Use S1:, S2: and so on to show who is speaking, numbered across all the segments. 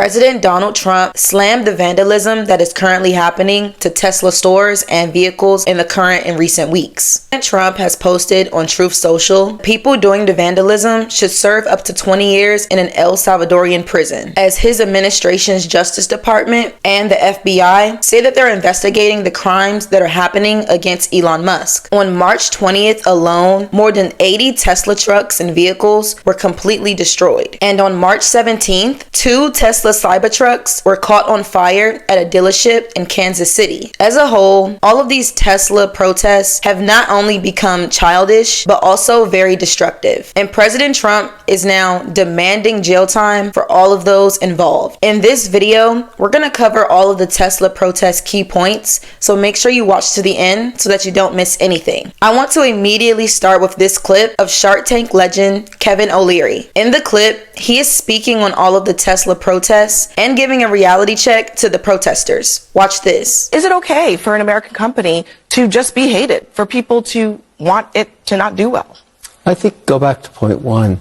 S1: President Donald Trump slammed the vandalism that is currently happening to Tesla stores and vehicles in the current and recent weeks. President Trump has posted on Truth Social, people doing the vandalism should serve up to 20 years in an El Salvadorian prison, as his administration's Justice Department and the FBI say that they're investigating the crimes that are happening against Elon Musk. On March 20th alone, more than 80 Tesla trucks and vehicles were completely destroyed. And on March 17th, 2 Tesla Cybertrucks were caught on fire at a dealership in Kansas City. As a whole, all of these Tesla protests have not only become childish, but also very destructive. And President Trump is now demanding jail time for all of those involved. In this video, we're going to cover all of the Tesla protest key points, so make sure you watch to the end so that you don't miss anything. I want to immediately start with this clip of Shark Tank legend Kevin O'Leary. In the clip, he is speaking on all of the Tesla protests and giving a reality check to the protesters. Watch this.
S2: Is it okay for an American company to just be hated, for people to want it to not do well?
S3: I think go back to point one.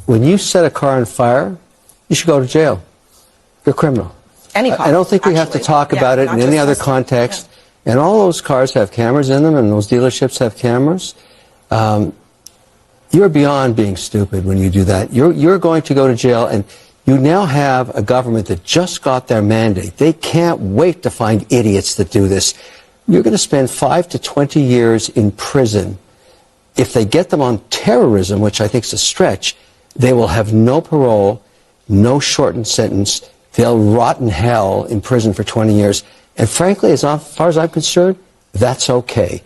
S3: When you set a car on fire, you should go to jail. You're a criminal.
S2: Any car,
S3: I don't think we have to talk about it in any other context. Yeah. And all those cars have cameras in them, and those dealerships have cameras. You're beyond being stupid when you do that. You're going to go to jail, and you now have a government that just got their mandate. They can't wait to find idiots that do this. You're going to spend 5 to 20 years in prison. If they get them on terrorism, which I think is a stretch, they will have no parole, no shortened sentence. They'll rot in hell in prison for 20 years. And frankly, as far as I'm concerned, that's okay.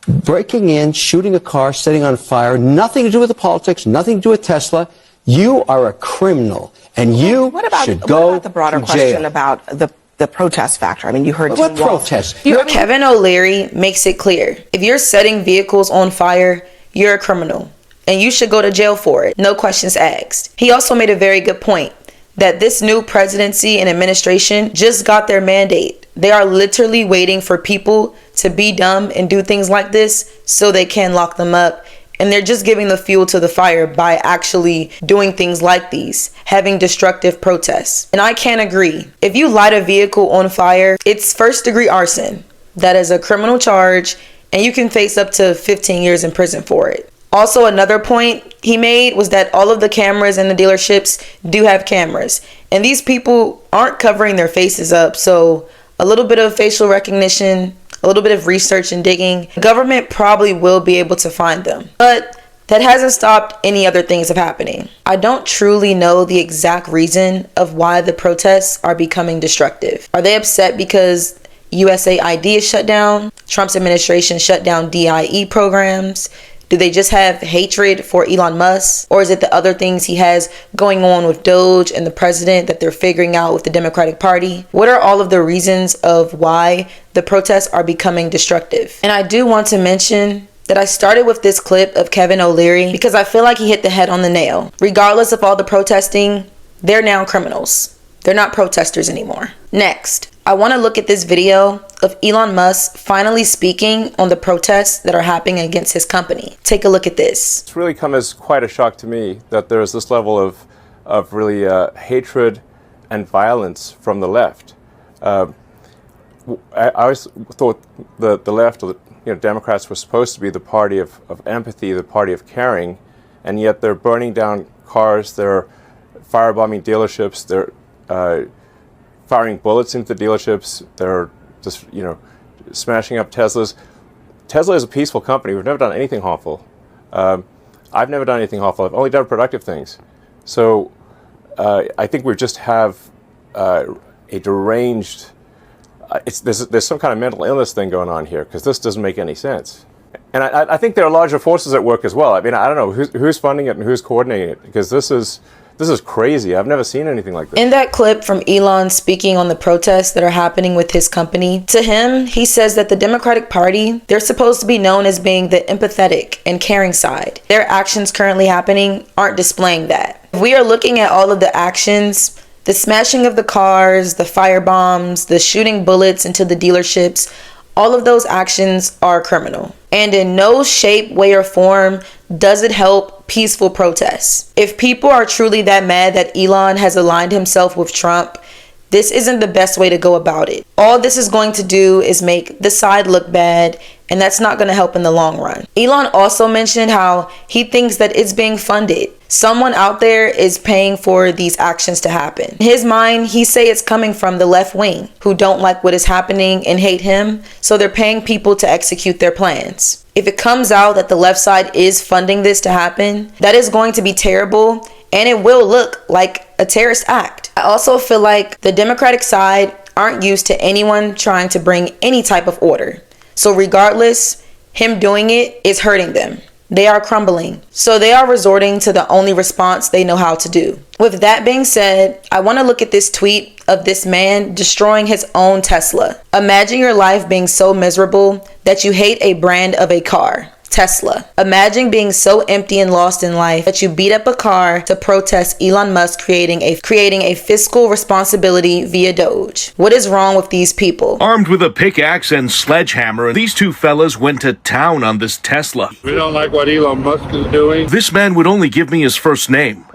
S3: Breaking in, shooting a car, setting on fire, nothing to do with the politics, nothing to do with Tesla. You are a criminal, and you should go
S2: what about the broader
S3: to
S2: question
S3: jail.
S2: about the protest factor? I mean, you heard
S3: What protest?
S1: Kevin O'Leary makes it clear. If you're setting vehicles on fire, you're a criminal, and you should go to jail for it. No questions asked. He also made a very good point that this new presidency and administration just got their mandate. They are literally waiting for people to be dumb and do things like this so they can lock them up. And they're just giving the fuel to the fire by actually doing things like these, having destructive protests. And I can't agree. If you light a vehicle on fire, it's first-degree arson. That is a criminal charge, and you can face up to 15 years in prison for it. Also, another point he made was that all of the cameras in the dealerships do have cameras. And these people aren't covering their faces up, so a little bit of facial recognition, a little bit of research and digging, the government probably will be able to find them. But that hasn't stopped any other things from happening. I don't truly know the exact reason of why the protests are becoming destructive. Are they upset because USAID is shut down? Trump's administration shut down DIE programs? Do they just have hatred for Elon Musk? Or is it the other things he has going on with Doge and the president that they're figuring out with the Democratic Party? What are all of the reasons of why the protests are becoming destructive? And I do want to mention that I started with this clip of Kevin O'Leary because I feel like he hit the head on the nail. Regardless of all the protesting, they're now criminals. They're not protesters anymore. Next, I want to look at this video of Elon Musk finally speaking on the protests that are happening against his company. Take a look at this.
S4: It's really come as quite a shock to me that there's this level of really hatred and violence from the left. I always thought the left, or Democrats, were supposed to be the party of empathy, the party of caring, and yet they're burning down cars, they're firebombing dealerships, they're firing bullets into the dealerships, they're just, smashing up Teslas. Tesla is a peaceful company. We've never done anything harmful. I've never done anything harmful. I've only done productive things. So I think we just have a deranged, there's some kind of mental illness thing going on here, because this doesn't make any sense. And I think there are larger forces at work as well. I mean, I don't know who's funding it and who's coordinating it, because this is crazy. I've never seen anything like this.
S1: In that clip from Elon speaking on the protests that are happening with his company, to him, he says that the Democratic Party, they're supposed to be known as being the empathetic and caring side. Their actions currently happening aren't displaying that. If we are looking at all of the actions, the smashing of the cars, the fire bombs, the shooting bullets into the dealerships, all of those actions are criminal. And in no shape, way, or form does it help peaceful protests. If people are truly that mad that Elon has aligned himself with Trump, this isn't the best way to go about it. All this is going to do is make the side look bad, and that's not going to help in the long run. Elon also mentioned how he thinks that it's being funded. Someone out there is paying for these actions to happen. In his mind, he say it's coming from the left wing who don't like what is happening and hate him, so they're paying people to execute their plans. If it comes out that the left side is funding this to happen, that is going to be terrible, and it will look like a terrorist act. I also feel like the Democratic side aren't used to anyone trying to bring any type of order. So regardless, him doing it is hurting them. They are crumbling. So they are resorting to the only response they know how to do. With that being said, I want to look at this tweet of this man destroying his own Tesla. Imagine your life being so miserable that you hate a brand of a car. Tesla. Imagine being so empty and lost in life that you beat up a car to protest Elon Musk creating a fiscal responsibility via Doge. What is wrong with these people?
S5: Armed with a pickaxe and sledgehammer, these two fellas went to town on this Tesla.
S6: We don't like what Elon Musk is doing.
S5: This man would only give me his first name.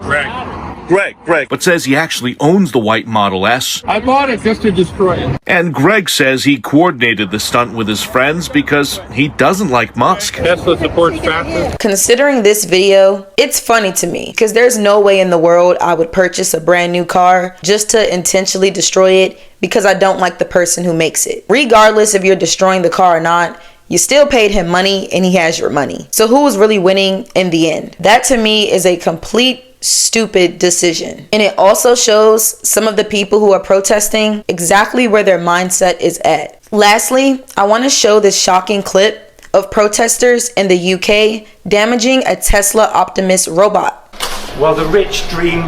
S5: Greg, but says he actually owns the white Model S.
S6: I bought it just to destroy it.
S5: And Greg says he coordinated the stunt with his friends because he doesn't like Musk.
S6: Tesla supports fascists.
S1: Considering this video, it's funny to me because there's no way in the world I would purchase a brand new car just to intentionally destroy it because I don't like the person who makes it. Regardless if you're destroying the car or not, you still paid him money and he has your money. So who is really winning in the end? That to me is a complete stupid decision. And it also shows some of the people who are protesting exactly where their mindset is at. Lastly, I want to show this shocking clip of protesters in the UK damaging a Tesla Optimus robot.
S7: While the rich dream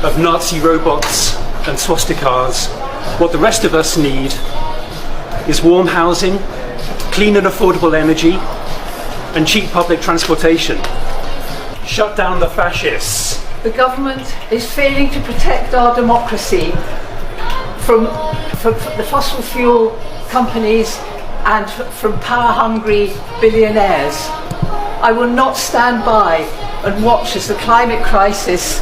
S7: of Nazi robots and swastikas, what the rest of us need is warm housing, clean and affordable energy, and cheap public transportation. Shut down the fascists.
S8: The government is failing to protect our democracy from the fossil fuel companies and from power-hungry billionaires. I will not stand by and watch as the climate crisis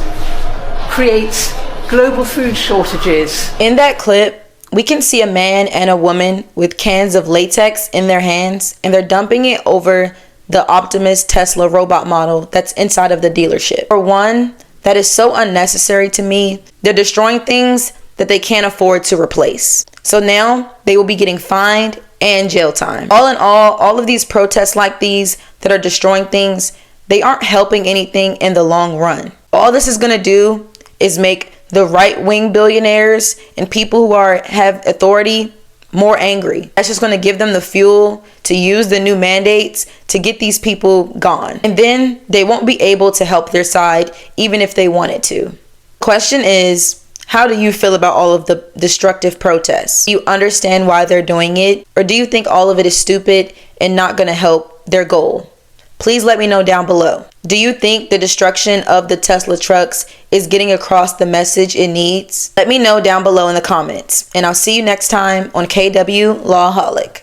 S8: creates global food shortages.
S1: In that clip, we can see a man and a woman with cans of latex in their hands, and they're dumping it over the Optimus Tesla robot model that's inside of the dealership. For one, that is so unnecessary to me. They're destroying things that they can't afford to replace. So now they will be getting fined and jail time. All in all of these protests like these that are destroying things, they aren't helping anything in the long run. All this is gonna do is make the right-wing billionaires and people who have authority more angry. That's just going to give them the fuel to use the new mandates to get these people gone. And then they won't be able to help their side even if they wanted to. Question is, how do you feel about all of the destructive protests? Do you understand why they're doing it? Or do you think all of it is stupid and not going to help their goal? Please let me know down below. Do you think the destruction of the Tesla trucks is getting across the message it needs? Let me know down below in the comments. And I'll see you next time on KW Lawholic.